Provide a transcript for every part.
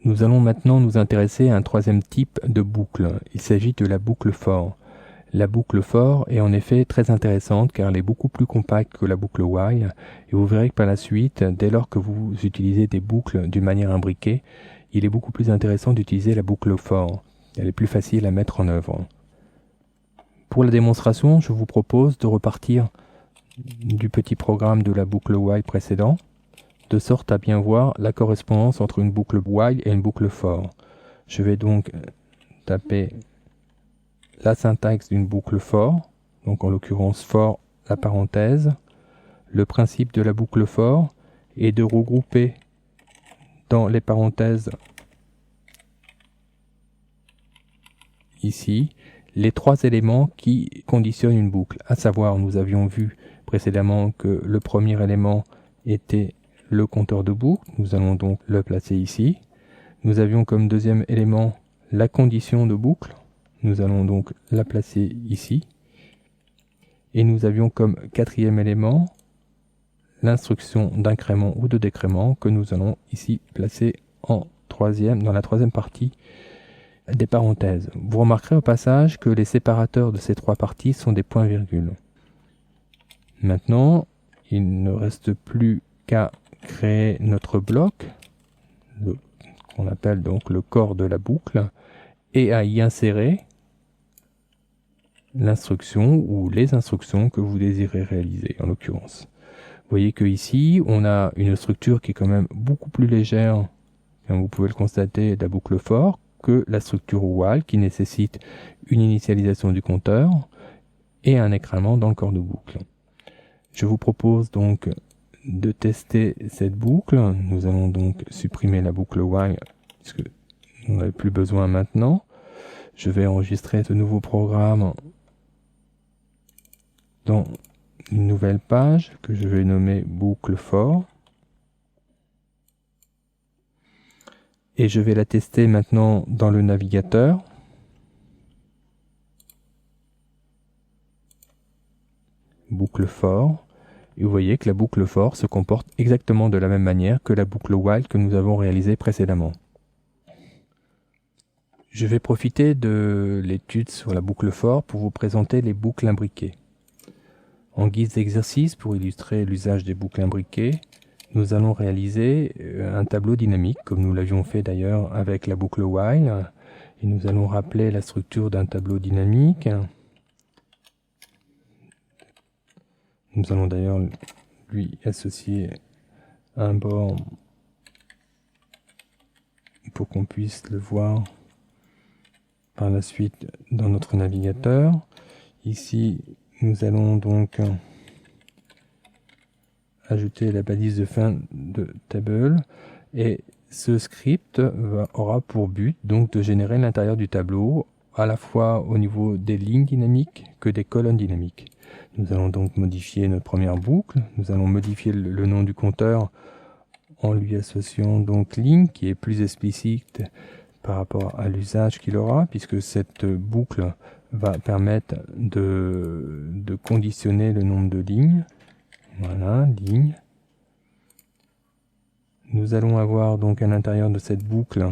Nous allons maintenant nous intéresser à un troisième type de boucle. Il s'agit de la boucle for. La boucle for est en effet très intéressante car elle est beaucoup plus compacte que la boucle while et vous verrez que par la suite, dès lors que vous utilisez des boucles d'une manière imbriquée, il est beaucoup plus intéressant d'utiliser la boucle for. Elle est plus facile à mettre en œuvre. Pour la démonstration, je vous propose de repartir du petit programme de la boucle while précédent, de sorte à bien voir la correspondance entre une boucle while et une boucle for. Je vais donc taper la syntaxe d'une boucle for, donc en l'occurrence for la parenthèse. Le principe de la boucle for est de regrouper dans les parenthèses ici les trois éléments qui conditionnent une boucle, à savoir, nous avions vu précédemment que le premier élément était le compteur de boucle, nous allons donc le placer ici. Nous avions comme deuxième élément la condition de boucle, nous allons donc la placer ici. Et nous avions comme quatrième élément l'instruction d'incrément ou de décrément que nous allons ici placer en troisième, dans la troisième partie des parenthèses. Vous remarquerez au passage que les séparateurs de ces trois parties sont des points-virgules. Maintenant, il ne reste plus qu'à créer notre bloc, qu'on appelle donc le corps de la boucle, et à y insérer l'instruction ou les instructions que vous désirez réaliser en l'occurrence. Vous voyez que ici on a une structure qui est quand même beaucoup plus légère, comme vous pouvez le constater, de la boucle for, que la structure while qui nécessite une initialisation du compteur et un écrêlement dans le corps de boucle. Je vous propose donc de tester cette boucle. Nous allons donc supprimer la boucle while puisque on n'en a plus besoin maintenant. Je vais enregistrer ce nouveau programme dans une nouvelle page que je vais nommer boucle for. Et je vais la tester maintenant dans le navigateur. Boucle for. Et vous voyez que la boucle for se comporte exactement de la même manière que la boucle while que nous avons réalisée précédemment. Je vais profiter de l'étude sur la boucle for pour vous présenter les boucles imbriquées. En guise d'exercice, pour illustrer l'usage des boucles imbriquées, nous allons réaliser un tableau dynamique, comme nous l'avions fait d'ailleurs avec la boucle while. Et nous allons rappeler la structure d'un tableau dynamique. Nous allons d'ailleurs lui associer un bord pour qu'on puisse le voir par la suite dans notre navigateur. Ici, nous allons donc ajouter la balise de fin de table et ce script aura pour but donc de générer l'intérieur du tableau à la fois au niveau des lignes dynamiques que des colonnes dynamiques. Nous allons donc modifier notre première boucle, nous allons modifier le nom du compteur en lui associant donc ligne qui est plus explicite par rapport à l'usage qu'il aura puisque cette boucle va permettre de conditionner le nombre de lignes. Voilà, ligne. Nous allons avoir donc à l'intérieur de cette boucle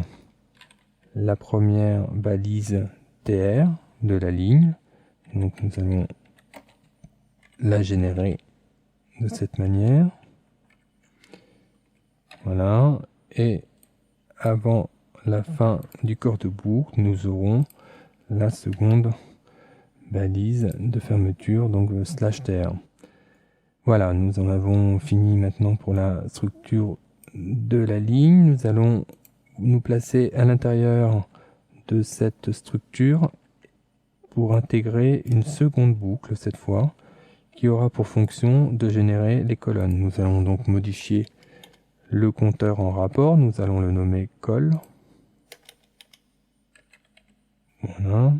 la première balise TR de la ligne. Donc nous allons la générer de cette manière. Voilà. Et avant la fin du corps de boucle, nous aurons la seconde balise de fermeture, donc le /tr. Voilà, nous en avons fini maintenant pour la structure de la ligne. Nous allons nous placer à l'intérieur de cette structure pour intégrer une seconde boucle cette fois, qui aura pour fonction de générer les colonnes. Nous allons donc modifier le compteur en rapport, nous allons le nommer col. Voilà.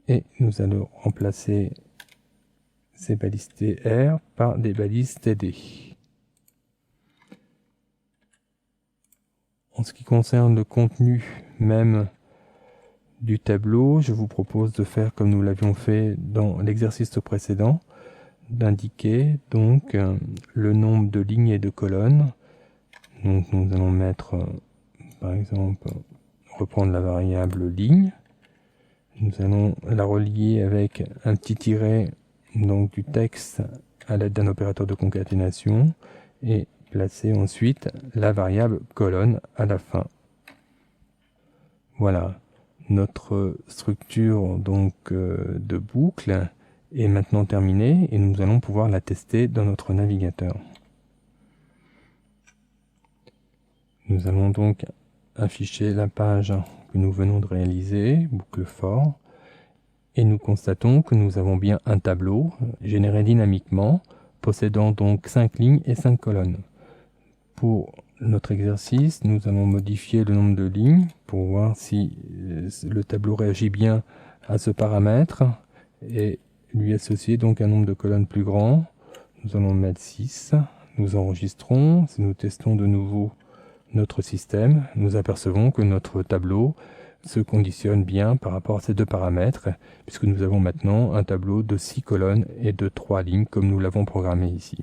Et nous allons remplacer ces balises TR par des balises TD. En ce qui concerne le contenu même du tableau, je vous propose de faire comme nous l'avions fait dans l'exercice précédent, d'indiquer donc le nombre de lignes et de colonnes. Donc nous allons mettre, par exemple, reprendre la variable ligne. Nous allons la relier avec un petit tiret donc du texte à l'aide d'un opérateur de concaténation et placer ensuite la variable colonne à la fin. Voilà, notre structure donc de boucle est maintenant terminée et nous allons pouvoir la tester dans notre navigateur. Nous allons donc afficher la page que nous venons de réaliser, boucle for, et nous constatons que nous avons bien un tableau généré dynamiquement, possédant donc 5 lignes et 5 colonnes. Pour notre exercice, nous allons modifier le nombre de lignes pour voir si le tableau réagit bien à ce paramètre et lui associer donc un nombre de colonnes plus grand. Nous allons mettre 6, nous enregistrons, si nous testons de nouveau notre système, nous apercevons que notre tableau se conditionne bien par rapport à ces deux paramètres, puisque nous avons maintenant un tableau de 6 colonnes et de 3 lignes comme nous l'avons programmé ici.